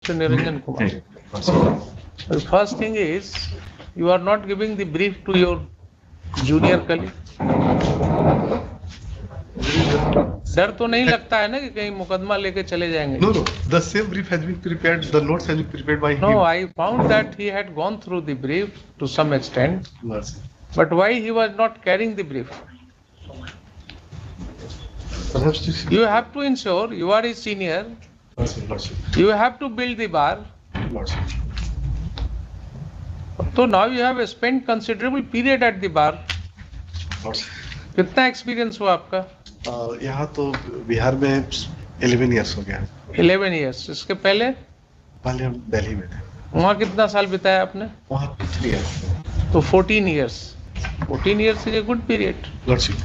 Mr. Niranjan Kumar. The first thing is, you are not giving the brief to your junior colleague. डर तो नहीं लगता है ना कि कहीं मुकदमा लेके चले जाएंगे? No, the same brief has been prepared. The notes have been prepared by him. No, I found that he had gone through the brief to some extent. But why he was not carrying the brief? Perhaps you have to ensure you are his senior. You have to build the bar. So now you have spent considerable period at the bar. कितना experience हुआ आपका? यहाँ तो बिहार में 11 years हो गया। 11 years. इसके पहले हम दिल्ली में थे। वहाँ कितना साल बिताया आपने? वहाँ 3 इयर्स। तो 14 years. 14 years is a good period. Lordship.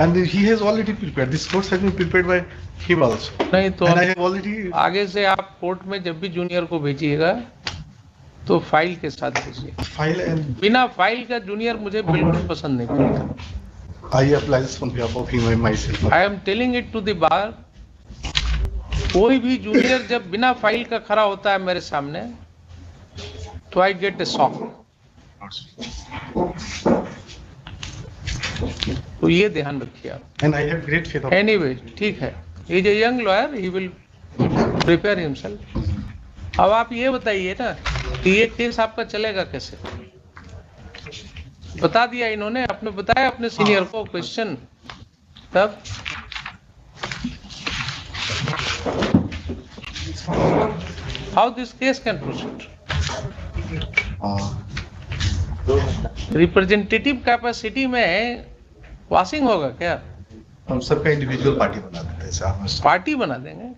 And he has already prepared. This course has been prepared by him also. नहीं तो And I have already... आगे से आप कोर्ट में जब भी जूनियर को भेजिएगा तो फाइल के साथ भेजिए। फाइल and... बिना फाइल का जूनियर मुझे बिल्कुल पसंद नहीं पड़ता। I apply this on behalf of him and myself. I am telling it to the bar. कोई भी जूनियर जब बिना फाइल का खड़ा होता है मेरे सामने तो I get a shock. तो ये ध्यान रखिए आप। And I have great faith of... Anyway, ठीक है। He is a young lawyer. He will prepare himself. अब आप ये बताइए ना कि ये केस आपका चलेगा कैसे? बता दिया इन्होंने, आपने बताया अपने सीनियर को क्वेश्चन, तब how this case can proceed? Representative capacity में वाशिंग होगा क्या? हम सबका इंडिविजुअल पार्टी बना देते हैं साहब। पार्टी बना देंगे?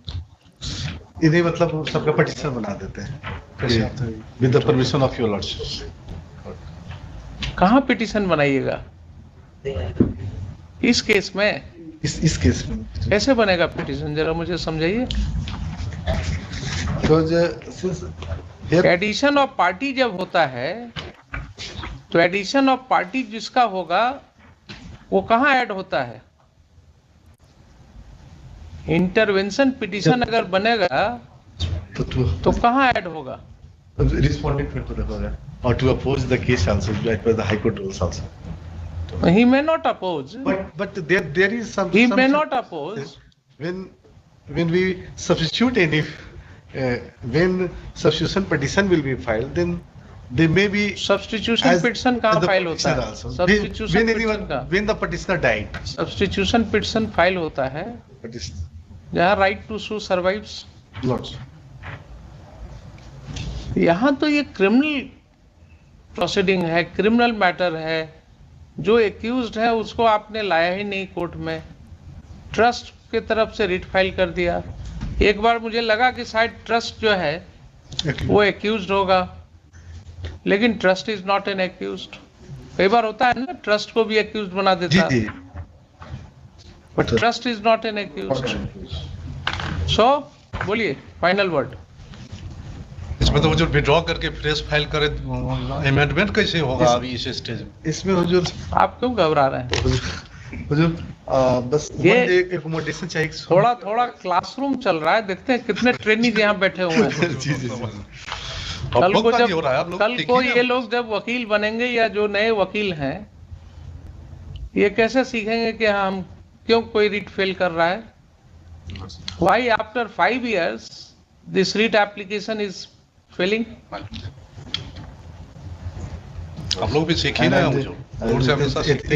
इन्हें मतलब हम सबका पटिशन बना देते हैं with the permission of your lordship. कहाँ पिटीशन बनाइएगा इस केस में? इस केस में कैसे बनेगा पिटीशन, जरा मुझे समझाइए। एडिशन ऑफ पार्टी जब होता है तो एडिशन ऑफ पार्टी जिसका होगा वो कहाँ ऐड होता है? इंटरवेंशन पिटीशन अगर बनेगा तो कहाँ ऐड होगा? Respondent to the or to oppose the case also, like by the High Court rules also. He may not oppose. But there is some. He may not oppose. When we substitute any, when substitution petition will be filed, then they may be. Substitution petition कहाँ file होता है? Substitution petition when the petitioner died. Substitution petition file होता है जहाँ right to sue survives. Lots. यहाँ तो ये criminal proceeding है, क्रिमिनल मैटर है। जो एक्यूज्ड है उसको आपने लाया ही नहीं कोर्ट में, ट्रस्ट के तरफ से रिट फाइल कर दिया। एक बार मुझे लगा कि शायद ट्रस्ट जो है वो एक्यूज्ड होगा, लेकिन trust is not an accused. कई बार होता है ना, ट्रस्ट को भी एक्यूज्ड बना देता है, but trust is not an accused. So बोलिए फाइनल वर्ड। इसमें तो जो विड्रॉ करके फ्रेश फाइल करे अमेंडमेंट कैसे होगा अभी इस स्टेज में? इसमें हुजूर आप क्यों घबरा रहे हैं? हुजूर बस ये एकोमोडेशन चाहिए। थोड़ा क्लासरूम चल रहा है, देखते हैं कितने ट्रेनीज यहाँ बैठे हुए हैं। जी। कल को ये लोग जब वकील बनेंगे या जो नए वकील हैं, ये कैसे सीखेंगे कि हम क्यों कोई रिट फेल कर रहा है? Why after 5 years this writ application is failing? हम लोग भी सीखे ना मुझे।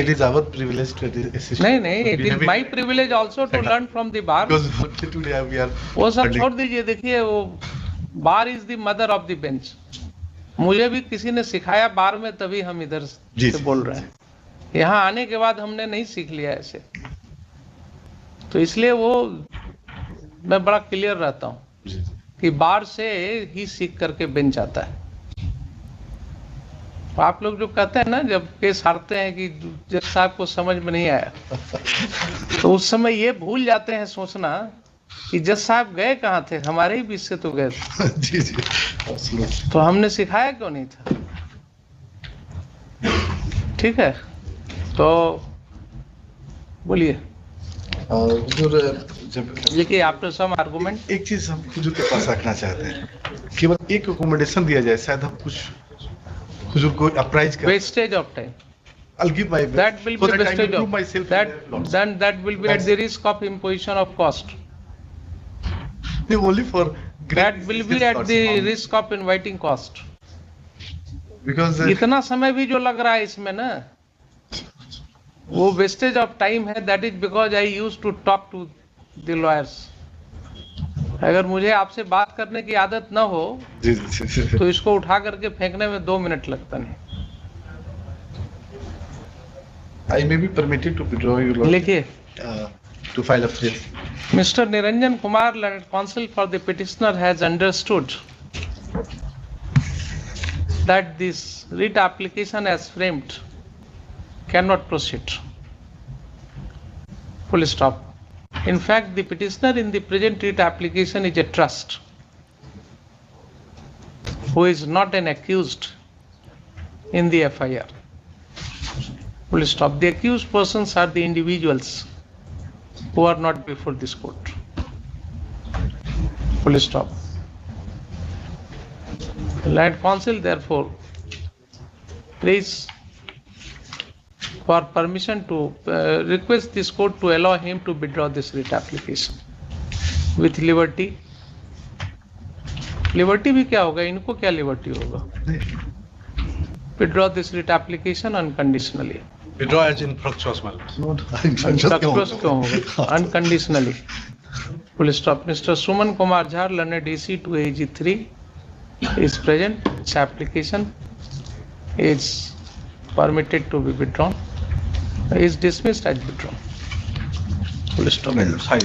It is our privilege to assist. नहीं, it is my privilege also to learn from the bar. Today we are. वो सब छोड़ दीजिए, देखिए वो bar is the mother of the bench. मुझे भी किसी ने सिखाया बार में, तभी हम इधर से बोल रहे हैं। यहाँ आने के बाद हमने नहीं सीख लिया ऐसे, तो इसलिए वो मैं बड़ा क्लियर रहता हूँ कि बार से ही सीख करके बेंच आता है। आप लोग जो कहते हैं ना, जब केस हारते हैं कि जज साहब को समझ में नहीं आया, तो उस समय ये भूल जाते हैं सोचना कि जज साहब गए कहाँ थे, हमारे ही बीच से तो गए थे। जी। तो हमने सिखाया क्यों नहीं था? ठीक है, तो बोलिए। जो जब देखिए आफ्टर सम आर्गुमेंट एक चीज हम हुजूर के पास रखना चाहते हैं, केवल एक रिकमेंडेशन दिया जाए, शायद हम कुछ हुजूर को अप्राइज कर। wastage of time. I'll give my best. That will so be that I wastage will of prove myself. that. in their lots. Then that will be at the risk of imposition of cost. Only for great That will be business at lots. the risk of inviting cost. Because इतना समय भी जो लग रहा है इसमें ना, वो वेस्टेज ऑफ टाइम है. That is because I use to talk to the lawyers. अगर मुझे आपसे बात करने की आदत ना हो जी, तो इसको उठा करके फेंकने में 2 मिनट लगता नहीं. I may be permitted to withdraw your lordship, लिखिए. to file a plea. Mr. Niranjan Kumar, learned counsel for the petitioner, has understood that this writ application as framed cannot proceed. Full stop. In fact, the petitioner in the present writ application is a trust who is not an accused in the FIR. Full stop. The accused persons are the individuals who are not before this court. Full stop. Land counsel therefore please for permission to request this court to allow him to withdraw this writ application with liberty. Liberty भी क्या होगा, इनको क्या liberty होगा? Withdraw this writ application unconditionally. Withdraw as in fructuous manner. Fructuous क्यों होगा? Unconditionally. Full stop. Mr. Suman Kumar Jha, learned DC to AG3 is present. This application is permitted to be withdrawn. Is dismissed as withdrawn. Full stop. High